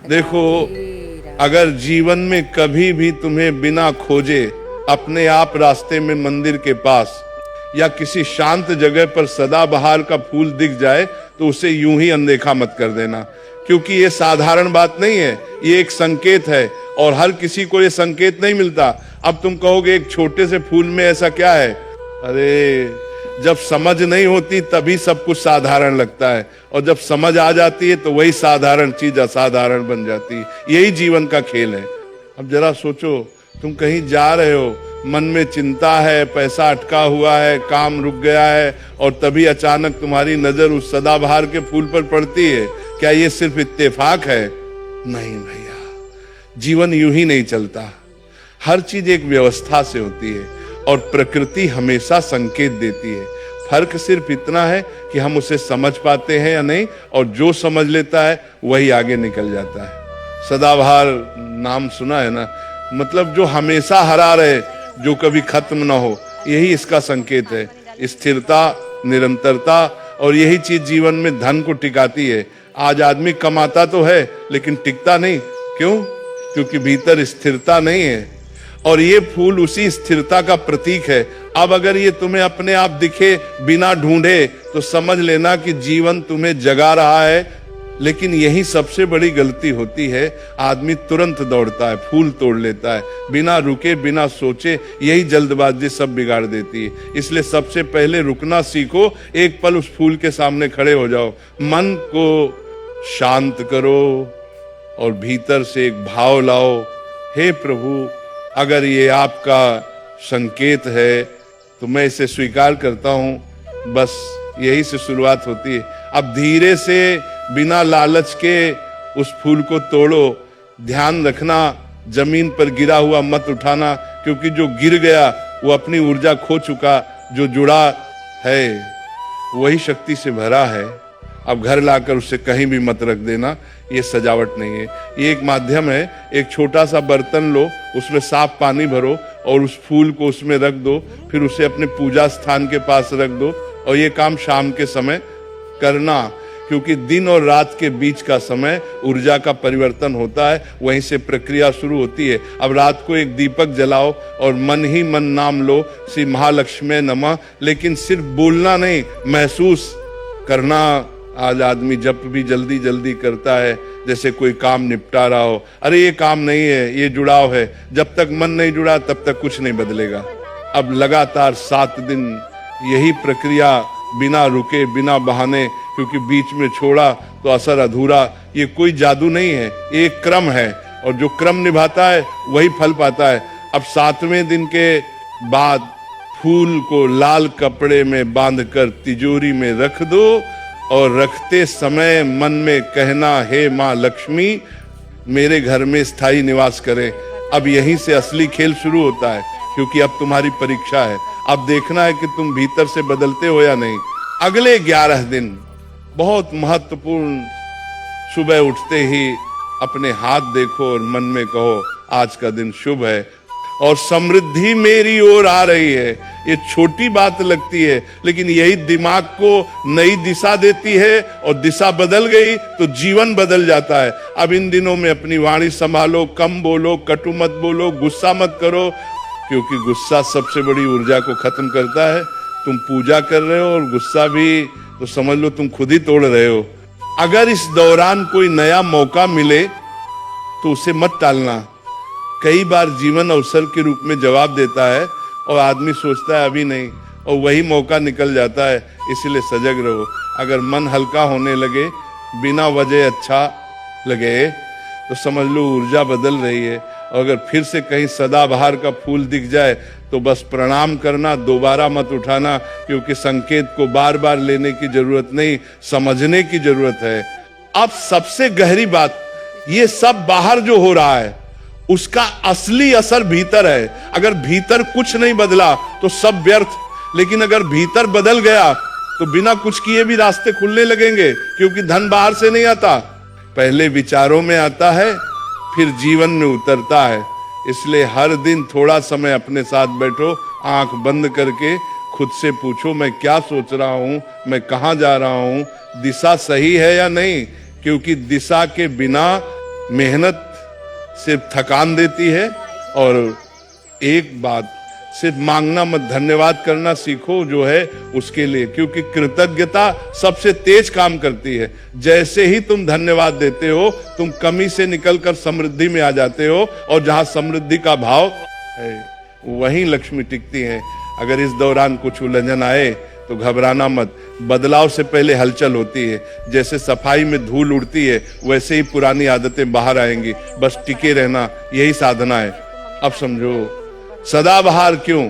देखो, अगर जीवन में कभी भी तुम्हें बिना खोजे अपने आप रास्ते में मंदिर के पास या किसी शांत जगह पर सदाबहार का फूल दिख जाए तो उसे यूं ही अनदेखा मत कर देना, क्योंकि ये साधारण बात नहीं है, ये एक संकेत है और हर किसी को ये संकेत नहीं मिलता। अब तुम कहोगे एक छोटे से फूल में ऐसा क्या है? अरे, जब समझ नहीं होती तभी सब कुछ साधारण लगता है, और जब समझ आ जाती है तो वही साधारण चीज असाधारण बन जाती है। यही जीवन का खेल है। अब जरा सोचो, तुम कहीं जा रहे हो, मन में चिंता है, पैसा अटका हुआ है, काम रुक गया है, और तभी अचानक तुम्हारी नजर उस सदाबहार के फूल पर पड़ती है। क्या ये सिर्फ इत्तेफाक है? नहीं भैया, जीवन यूं ही नहीं चलता। हर चीज एक व्यवस्था से होती है और प्रकृति हमेशा संकेत देती है। फर्क सिर्फ इतना है कि हम उसे समझ पाते हैं या नहीं, और जो समझ लेता है वही आगे निकल जाता है। सदाबहार नाम सुना है ना, मतलब जो हमेशा हरा रहे, जो कभी खत्म ना हो, यही इसका संकेत है। स्थिरता, निरंतरता, और यही चीज जीवन में धन को टिकाती है। आज आदमी कमाता तो है लेकिन टिकता नहीं। क्यों? क्योंकि भीतर स्थिरता नहीं है, और ये फूल उसी स्थिरता का प्रतीक है। अब अगर ये तुम्हें अपने आप दिखे बिना ढूंढे तो समझ लेना कि जीवन तुम्हें जगा रहा है। लेकिन यही सबसे बड़ी गलती होती है, आदमी तुरंत दौड़ता है, फूल तोड़ लेता है, बिना रुके बिना सोचे। यही जल्दबाजी सब बिगाड़ देती है। इसलिए सबसे पहले रुकना सीखो, एक पल उस फूल के सामने खड़े हो जाओ, मन को शांत करो और भीतर से एक भाव लाओ, हे प्रभु, अगर ये आपका संकेत है तो मैं इसे स्वीकार करता हूं। बस यही से शुरुआत होती है। अब धीरे से बिना लालच के उस फूल को तोड़ो। ध्यान रखना, जमीन पर गिरा हुआ मत उठाना, क्योंकि जो गिर गया वो अपनी ऊर्जा खो चुका, जो जुड़ा है वही शक्ति से भरा है। अब घर लाकर उसे कहीं भी मत रख देना, ये सजावट नहीं है, ये एक माध्यम है। एक छोटा सा बर्तन लो, उसमें साफ पानी भरो और उस फूल को उसमें रख दो, फिर उसे अपने पूजा स्थान के पास रख दो। और ये काम शाम के समय करना, क्योंकि दिन और रात के बीच का समय ऊर्जा का परिवर्तन होता है, वहीं से प्रक्रिया शुरू होती है। अब रात को एक दीपक जलाओ और मन ही मन नाम लो, श्री महालक्ष्मी नमः, लेकिन सिर्फ बोलना नहीं, महसूस करना। आज आदमी जब भी जल्दी जल्दी करता है, जैसे कोई काम निपटा रहा हो। अरे ये काम नहीं है, ये जुड़ाव है। जब तक मन नहीं जुड़ा तब तक कुछ नहीं बदलेगा। अब लगातार 7 दिन यही प्रक्रिया, बिना रुके बिना बहाने, क्योंकि बीच में छोड़ा तो असर अधूरा। ये कोई जादू नहीं है, एक क्रम है, और जो क्रम निभाता है वही फल पाता है। अब 7वें दिन के बाद फूल को लाल कपड़े में बांधकर तिजोरी में रख दो, और रखते समय मन में कहना, हे माँ लक्ष्मी मेरे घर में स्थायी निवास करे। अब यहीं से असली खेल शुरू होता है, क्योंकि अब तुम्हारी परीक्षा है। अब देखना है कि तुम भीतर से बदलते हो या नहीं। अगले 11 दिन बहुत महत्वपूर्ण। सुबह उठते ही अपने हाथ देखो और मन में कहो, आज का दिन शुभ है और समृद्धि मेरी ओर आ रही है। ये छोटी बात लगती है, लेकिन यही दिमाग को नई दिशा देती है, और दिशा बदल गई तो जीवन बदल जाता है। अब इन दिनों में अपनी वाणी संभालो, कम बोलो, कटु मत बोलो, गुस्सा मत करो, क्योंकि गुस्सा सबसे बड़ी ऊर्जा को खत्म करता है। तुम पूजा कर रहे हो और गुस्सा भी, तो समझ लो तुम खुद ही तोड़ रहे हो। अगर इस दौरान कोई नया मौका मिले तो उसे मत टालना। कई बार जीवन अवसर के रूप में जवाब देता है और आदमी सोचता है अभी नहीं, और वही मौका निकल जाता है। इसलिए सजग रहो। अगर मन हल्का होने लगे, बिना वजह अच्छा लगे, तो समझ लो ऊर्जा बदल रही है। और अगर फिर से कहीं सदाबहार का फूल दिख जाए तो बस प्रणाम करना, दोबारा मत उठाना, क्योंकि संकेत को बार बार लेने की जरूरत नहीं, समझने की जरूरत है। अब सबसे गहरी बात, ये सब बाहर जो हो रहा है उसका असली असर भीतर है। अगर भीतर कुछ नहीं बदला तो सब व्यर्थ, लेकिन अगर भीतर बदल गया तो बिना कुछ किए भी रास्ते खुलने लगेंगे, क्योंकि धन बाहर से नहीं आता, पहले विचारों में आता है, फिर जीवन में उतरता है। इसलिए हर दिन थोड़ा समय अपने साथ बैठो, आंख बंद करके खुद से पूछो, मैं क्या सोच रहा हूं, मैं कहां जा रहा हूं, दिशा सही है या नहीं, क्योंकि दिशा के बिना मेहनत सिर्फ थकान देती है। और एक बात, सिर्फ मांगना मत, धन्यवाद करना सीखो जो है उसके लिए, क्योंकि कृतज्ञता सबसे तेज काम करती है। जैसे ही तुम धन्यवाद देते हो, तुम कमी से निकलकर समृद्धि में आ जाते हो, और जहां समृद्धि का भाव है वहीं लक्ष्मी टिकती है। अगर इस दौरान कुछ उलझन आए तो घबराना मत, बदलाव से पहले हलचल होती है। जैसे सफाई में धूल उड़ती है, वैसे ही पुरानी आदतें बाहर आएंगी। बस टिके रहना, यही साधना है। अब समझो, सदाबहार क्यों?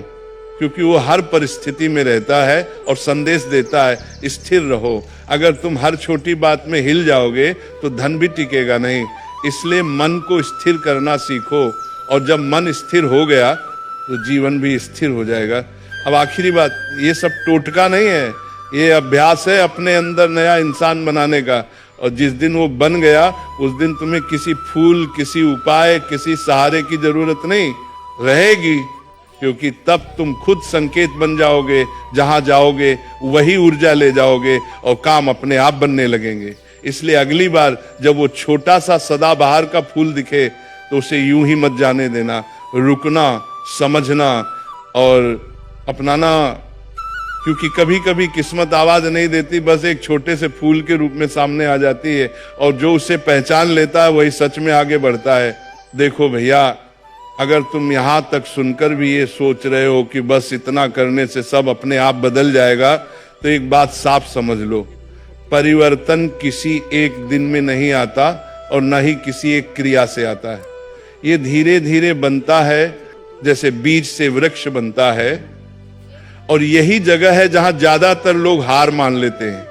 क्योंकि वो हर परिस्थिति में रहता है और संदेश देता है स्थिर रहो। अगर तुम हर छोटी बात में हिल जाओगे तो धन भी टिकेगा नहीं। इसलिए मन को स्थिर करना सीखो, और जब मन स्थिर हो गया तो जीवन भी स्थिर हो जाएगा। अब आखिरी बात, ये सब टोटका नहीं है, ये अभ्यास है अपने अंदर नया इंसान बनाने का। और जिस दिन वो बन गया, उस दिन तुम्हें किसी फूल, किसी उपाय, किसी सहारे की जरूरत नहीं रहेगी, क्योंकि तब तुम खुद संकेत बन जाओगे। जहां जाओगे वही ऊर्जा ले जाओगे और काम अपने आप बनने लगेंगे। इसलिए अगली बार जब वो छोटा सा सदाबहार का फूल दिखे तो उसे यूं ही मत जाने देना, रुकना, समझना और अपनाना। क्योंकि कभी कभी किस्मत आवाज नहीं देती, बस एक छोटे से फूल के रूप में सामने आ जाती है, और जो उसे पहचान लेता है वही सच में आगे बढ़ता है। देखो भैया, अगर तुम यहां तक सुनकर भी ये सोच रहे हो कि बस इतना करने से सब अपने आप बदल जाएगा, तो एक बात साफ समझ लो, परिवर्तन किसी एक दिन में नहीं आता और न ही किसी एक क्रिया से आता है। ये धीरे धीरे बनता है, जैसे बीज से वृक्ष बनता है। और यही जगह है जहां ज्यादातर लोग हार मान लेते हैं।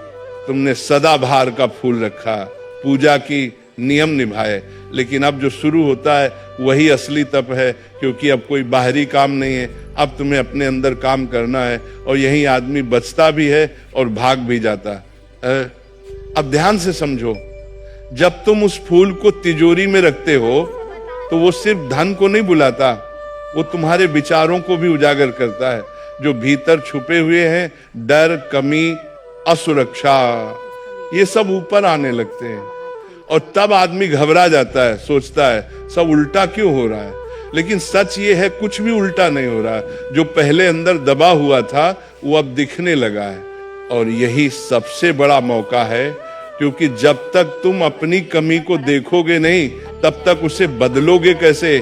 तुमने सदाबहार का फूल रखा, पूजा की, नियम निभाए, लेकिन अब जो शुरू होता है वही असली तप है, क्योंकि अब कोई बाहरी काम नहीं है, अब तुम्हें अपने अंदर काम करना है। और यही आदमी बचता भी है और भाग भी जाता है। अब ध्यान से समझो, जब तुम उस फूल को तिजोरी में रखते हो तो वो सिर्फ धन को नहीं बुलाता, वो तुम्हारे विचारों को भी उजागर करता है, जो भीतर छुपे हुए हैं, डर, कमी, असुरक्षा, ये सब ऊपर आने लगते हैं। और तब आदमी घबरा जाता है, सोचता है सब उल्टा क्यों हो रहा है। लेकिन सच ये है, कुछ भी उल्टा नहीं हो रहा है। जो पहले अंदर दबा हुआ था वो अब दिखने लगा है। और यही सबसे बड़ा मौका है, क्योंकि जब तक तुम अपनी कमी को देखोगे नहीं, तब तक उसे बदलोगे कैसे।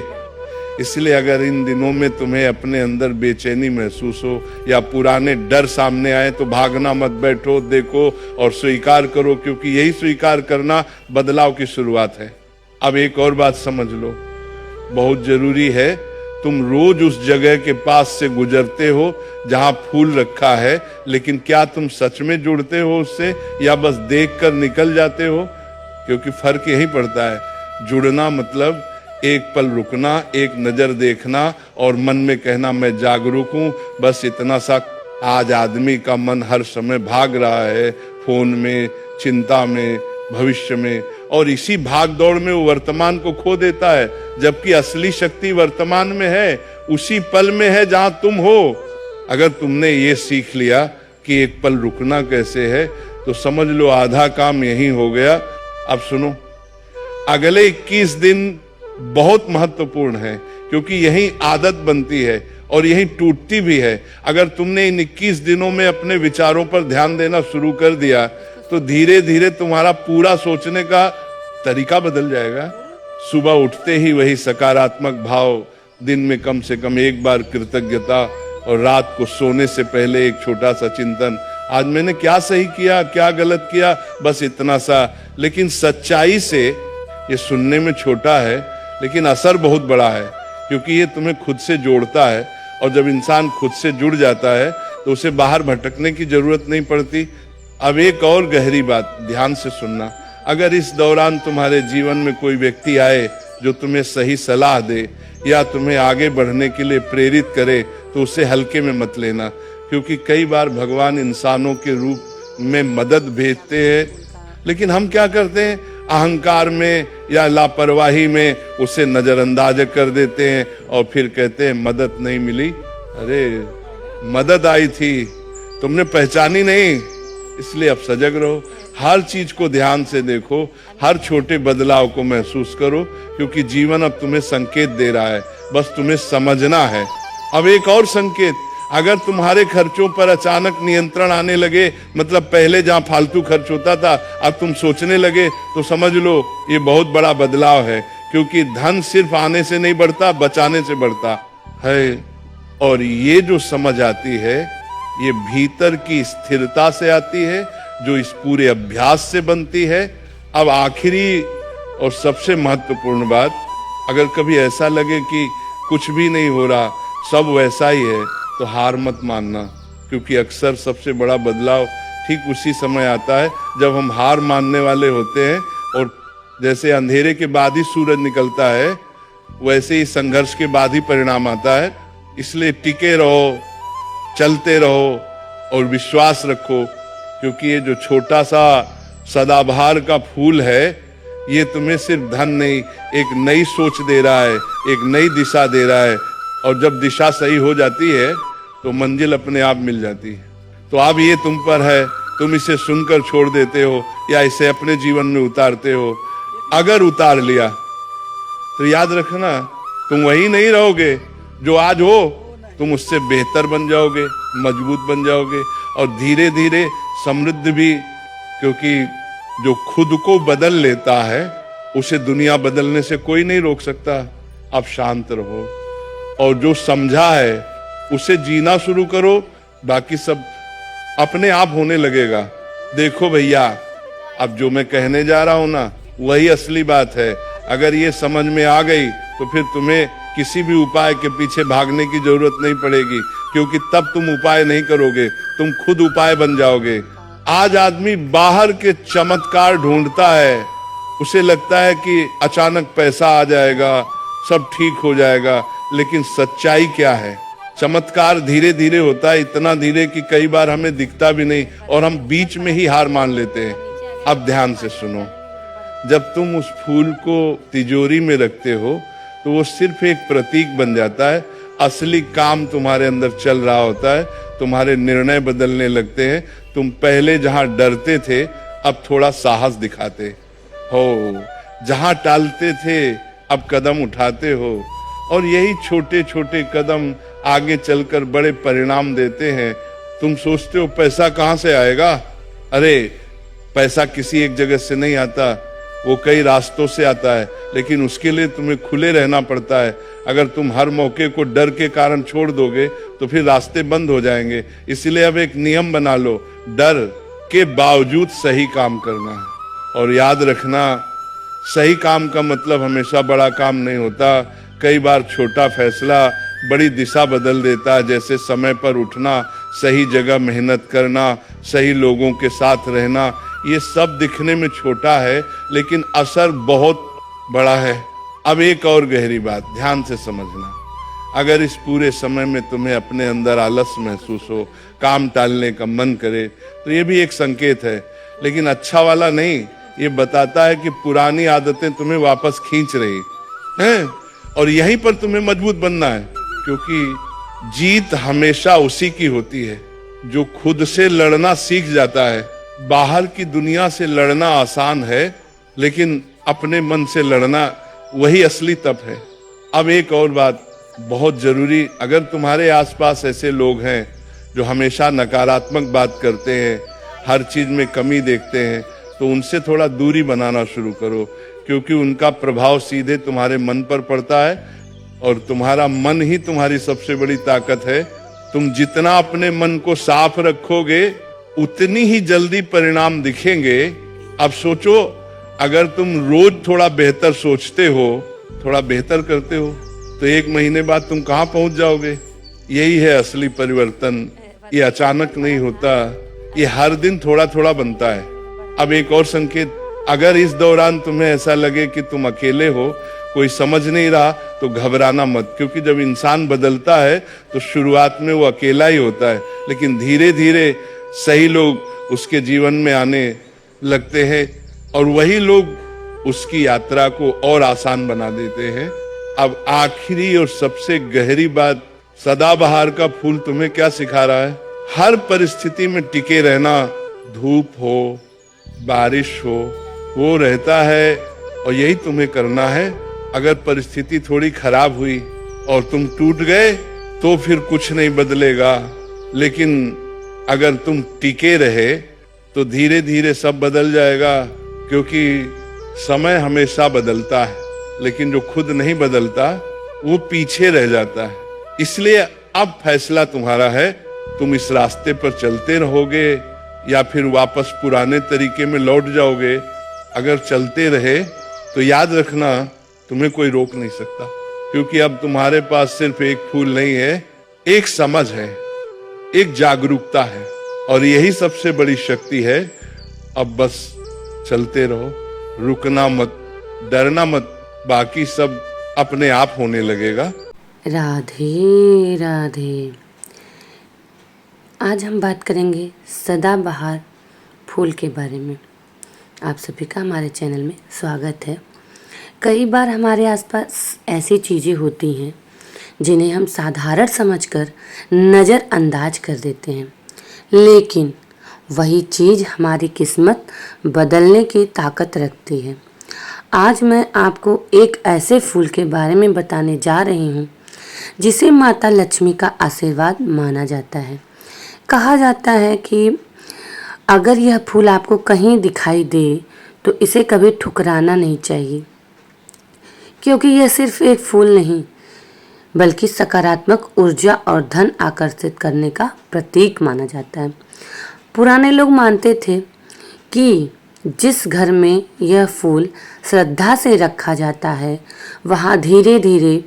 इसलिए अगर इन दिनों में तुम्हें अपने अंदर बेचैनी महसूस हो या पुराने डर सामने आए, तो भागना मत, बैठो, देखो और स्वीकार करो, क्योंकि यही स्वीकार करना बदलाव की शुरुआत है। अब एक और बात समझ लो, बहुत जरूरी है, तुम रोज उस जगह के पास से गुजरते हो जहां फूल रखा है, लेकिन क्या तुम सच में जुड़ते हो उससे, या बस देखकर निकल जाते हो? क्योंकि फर्क यही पड़ता है। जुड़ना मतलब एक पल रुकना, एक नजर देखना और मन में कहना मैं जागरूक हूं, बस इतना सा। आज आदमी का मन हर समय भाग रहा है, फोन में, चिंता में, भविष्य में, और इसी भाग दौड़ में वो वर्तमान को खो देता है। जबकि असली शक्ति वर्तमान में है, उसी पल में है जहां तुम हो। अगर तुमने ये सीख लिया कि एक पल रुकना कैसे है, तो समझ लो आधा काम यही हो गया। अब सुनो, अगले 21 दिन बहुत महत्वपूर्ण है, क्योंकि यही आदत बनती है और यही टूटती भी है। अगर तुमने इन 21 दिनों में अपने विचारों पर ध्यान देना शुरू कर दिया, तो धीरे धीरे तुम्हारा पूरा सोचने का तरीका बदल जाएगा। सुबह उठते ही वही सकारात्मक भाव, दिन में कम से कम एक बार कृतज्ञता, और रात को सोने से पहले एक छोटा सा चिंतन, आज मैंने क्या सही किया, क्या गलत किया, बस इतना सा। लेकिन सच्चाई से, ये सुनने में छोटा है लेकिन असर बहुत बड़ा है, क्योंकि ये तुम्हें खुद से जोड़ता है। और जब इंसान खुद से जुड़ जाता है तो उसे बाहर भटकने की जरूरत नहीं पड़ती। अब एक और गहरी बात ध्यान से सुनना, अगर इस दौरान तुम्हारे जीवन में कोई व्यक्ति आए जो तुम्हें सही सलाह दे या तुम्हें आगे बढ़ने के लिए प्रेरित करे, तो उसे हल्के में मत लेना, क्योंकि कई बार भगवान इंसानों के रूप में मदद भेजते हैं, लेकिन हम क्या करते हैं, अहंकार में या लापरवाही में उसे नजरअंदाज कर देते हैं और फिर कहते हैं मदद नहीं मिली। अरे मदद आई थी, तुमने पहचानी नहीं, इसलिए अब सजग रहो, हर चीज को ध्यान से देखो, हर छोटे बदलाव को महसूस करो, क्योंकि जीवन अब तुम्हें संकेत दे रहा है, बस तुम्हें समझना है। अब एक और संकेत, अगर तुम्हारे खर्चों पर अचानक नियंत्रण आने लगे, मतलब पहले जहां फालतू खर्च होता था अब तुम सोचने लगे, तो समझ लो ये बहुत बड़ा बदलाव है, क्योंकि धन सिर्फ आने से नहीं बढ़ता, बचाने से बढ़ता है। और ये जो समझ आती है, ये भीतर की स्थिरता से आती है, जो इस पूरे अभ्यास से बनती है। अब आखिरी और सबसे महत्वपूर्ण बात, अगर कभी ऐसा लगे कि कुछ भी नहीं हो रहा, सब वैसा ही है, तो हार मत मानना, क्योंकि अक्सर सबसे बड़ा बदलाव ठीक उसी समय आता है जब हम हार मानने वाले होते हैं। और जैसे अंधेरे के बाद ही सूरज निकलता है, वैसे ही संघर्ष के बाद ही परिणाम आता है। इसलिए टिके रहो, चलते रहो और विश्वास रखो, क्योंकि ये जो छोटा सा सदाबहार का फूल है, ये तुम्हें सिर्फ धन नहीं, एक नई सोच दे रहा है, एक नई दिशा दे रहा है। और जब दिशा सही हो जाती है तो मंजिल अपने आप मिल जाती है। तो अब ये तुम पर है, तुम इसे सुनकर छोड़ देते हो या इसे अपने जीवन में उतारते हो। अगर उतार लिया तो याद रखना, तुम वही नहीं रहोगे जो आज हो, तुम उससे बेहतर बन जाओगे, मजबूत बन जाओगे और धीरे धीरे समृद्ध भी, क्योंकि जो खुद को बदल लेता है उसे दुनिया बदलने से कोई नहीं रोक सकता। अब शांत रहो और जो समझा है उसे जीना शुरू करो, बाकी सब अपने आप होने लगेगा। देखो भैया, अब जो मैं कहने जा रहा हूं ना, वही असली बात है। अगर ये समझ में आ गई तो फिर तुम्हें किसी भी उपाय के पीछे भागने की जरूरत नहीं पड़ेगी, क्योंकि तब तुम उपाय नहीं करोगे, तुम खुद उपाय बन जाओगे। आज आदमी बाहर के चमत्कार ढूंढता है, उसे लगता है कि अचानक पैसा आ जाएगा, सब ठीक हो जाएगा, लेकिन सच्चाई क्या है? चमत्कार धीरे धीरे होता है, इतना धीरे कि कई बार हमें दिखता भी नहीं और हम बीच में ही हार मान लेते हैं। अब ध्यान से सुनो, जब तुम उस फूल को तिजोरी में रखते हो तो वो सिर्फ एक प्रतीक बन जाता है, असली काम तुम्हारे अंदर चल रहा होता है, तुम्हारे निर्णय बदलने लगते हैं। तुम पहले जहां डरते थे अब थोड़ा साहस दिखाते हो, जहां टालते थे अब कदम उठाते हो, और यही छोटे छोटे कदम आगे चलकर बड़े परिणाम देते हैं। तुम सोचते हो पैसा कहां से आएगा? अरे पैसा किसी एक जगह से नहीं आता, वो कई रास्तों से आता है, लेकिन उसके लिए तुम्हें खुले रहना पड़ता है। अगर तुम हर मौके को डर के कारण छोड़ दोगे तो फिर रास्ते बंद हो जाएंगे। इसलिए अब एक नियम बना लो, डर के बावजूद सही काम करना है। और याद रखना, सही काम का मतलब हमेशा बड़ा काम नहीं होता, कई बार छोटा फैसला बड़ी दिशा बदल देता है। जैसे समय पर उठना, सही जगह मेहनत करना, सही लोगों के साथ रहना, ये सब दिखने में छोटा है लेकिन असर बहुत बड़ा है। अब एक और गहरी बात ध्यान से समझना, अगर इस पूरे समय में तुम्हें अपने अंदर आलस महसूस हो, काम टालने का मन करे, तो ये भी एक संकेत है, लेकिन अच्छा वाला नहीं। ये बताता है कि पुरानी आदतें तुम्हें वापस खींच रही हैं और यहीं पर तुम्हें मजबूत बनना है, क्योंकि जीत हमेशा उसी की होती है जो खुद से लड़ना सीख जाता है। बाहर की दुनिया से लड़ना आसान है, लेकिन अपने मन से लड़ना वही असली तप है। अब एक और बात बहुत जरूरी, अगर तुम्हारे आसपास ऐसे लोग हैं जो हमेशा नकारात्मक बात करते हैं, हर चीज में कमी देखते हैं, तो उनसे थोड़ा दूरी बनाना शुरू करो, क्योंकि उनका प्रभाव सीधे तुम्हारे मन पर पड़ता है और तुम्हारा मन ही तुम्हारी सबसे बड़ी ताकत है। तुम जितना अपने मन को साफ रखोगे उतनी ही जल्दी परिणाम दिखेंगे। अब सोचो, अगर तुम रोज थोड़ा बेहतर सोचते हो, थोड़ा बेहतर करते हो, तो 1 महीने बाद तुम कहां पहुंच जाओगे? यही है असली परिवर्तन। ये अचानक नहीं होता, ये हर दिन थोड़ा थोड़ा बनता है। अब एक और संकेत, अगर इस दौरान तुम्हें ऐसा लगे कि तुम अकेले हो, कोई समझ नहीं रहा, तो घबराना मत, क्योंकि जब इंसान बदलता है तो शुरुआत में वो अकेला ही होता है, लेकिन धीरे धीरे सही लोग उसके जीवन में आने लगते हैं और वही लोग उसकी यात्रा को और आसान बना देते हैं। अब आखिरी और सबसे गहरी बात, सदाबहार का फूल तुम्हें क्या सिखा रहा है? हर परिस्थिति में टिके रहना, धूप हो, बारिश हो, वो रहता है और यही तुम्हें करना है। अगर परिस्थिति थोड़ी खराब हुई और तुम टूट गए तो फिर कुछ नहीं बदलेगा, लेकिन अगर तुम टिके रहे तो धीरे धीरे सब बदल जाएगा, क्योंकि समय हमेशा बदलता है, लेकिन जो खुद नहीं बदलता वो पीछे रह जाता है। इसलिए अब फैसला तुम्हारा है, तुम इस रास्ते पर चलते रहोगे या फिर वापस पुराने तरीके में लौट जाओगे। अगर चलते रहे तो याद रखना तुम्हें कोई रोक नहीं सकता, क्योंकि अब तुम्हारे पास सिर्फ एक फूल नहीं है, एक समझ है, एक जागरूकता है, और यही सबसे बड़ी शक्ति है। अब बस चलते रहो, रुकना मत, डरना मत, बाकी सब अपने आप होने लगेगा। राधे राधे। आज हम बात करेंगे सदाबहार फूल के बारे में। आप सभी का हमारे चैनल में स्वागत है। कई बार हमारे आसपास ऐसी चीज़ें होती हैं जिन्हें हम साधारण समझकर नज़रअंदाज कर देते हैं, लेकिन वही चीज़ हमारी किस्मत बदलने की ताकत रखती है। आज मैं आपको एक ऐसे फूल के बारे में बताने जा रही हूँ जिसे माता लक्ष्मी का आशीर्वाद माना जाता है। कहा जाता है कि अगर यह फूल आपको कहीं दिखाई दे तो इसे कभी ठुकराना नहीं चाहिए, क्योंकि यह सिर्फ एक फूल नहीं बल्कि सकारात्मक ऊर्जा और धन आकर्षित करने का प्रतीक माना जाता है। पुराने लोग मानते थे कि जिस घर में यह फूल श्रद्धा से रखा जाता है वहाँ धीरे धीरे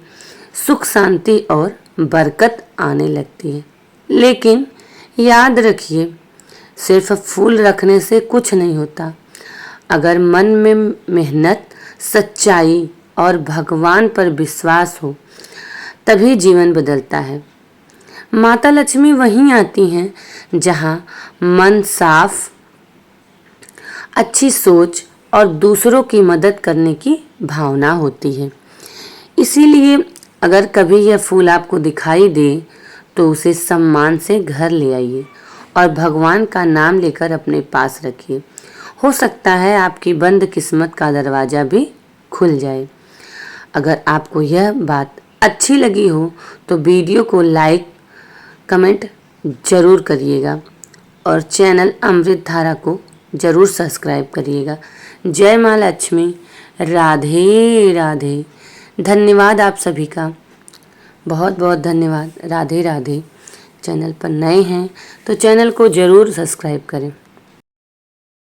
सुख शांति और बरकत आने लगती है। लेकिन याद रखिए, सिर्फ फूल रखने से कुछ नहीं होता। अगर मन में मेहनत, सच्चाई और भगवान पर विश्वास हो तभी जीवन बदलता है। माता लक्ष्मी वहीं आती हैं जहाँ मन साफ, अच्छी सोच और दूसरों की मदद करने की भावना होती है। इसीलिए अगर कभी यह फूल आपको दिखाई दे तो उसे सम्मान से घर ले आइए और भगवान का नाम लेकर अपने पास रखिए। हो सकता है आपकी बंद किस्मत का दरवाज़ा भी खुल जाए। अगर आपको यह बात अच्छी लगी हो तो वीडियो को लाइक, कमेंट ज़रूर करिएगा और चैनल अमृत धारा को ज़रूर सब्सक्राइब करिएगा। जय माँ लक्ष्मी। राधे राधे। धन्यवाद आप सभी का, बहुत बहुत धन्यवाद। राधे राधे। चैनल पर नए हैं तो चैनल को ज़रूर सब्सक्राइब करें।